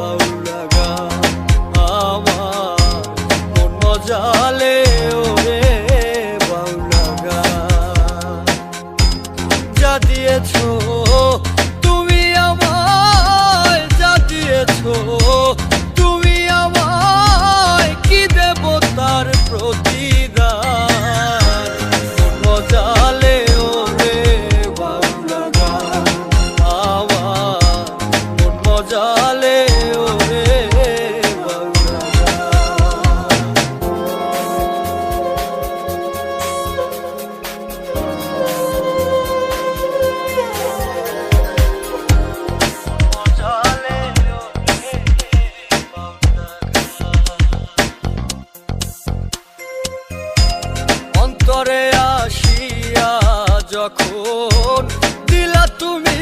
বাউলা গান আমার মন মজালে ওরে বাউলা গান যা দিয়েছো তুমি আমায়, যা দিয়েছো তুমি আমায়, কি দেব তার প্রতিদান মন মজালে ওরে বাউলা গান আমার মন মজালে ওরে বাউলা অন্তরে আসিয়া যখন দিলা তুমি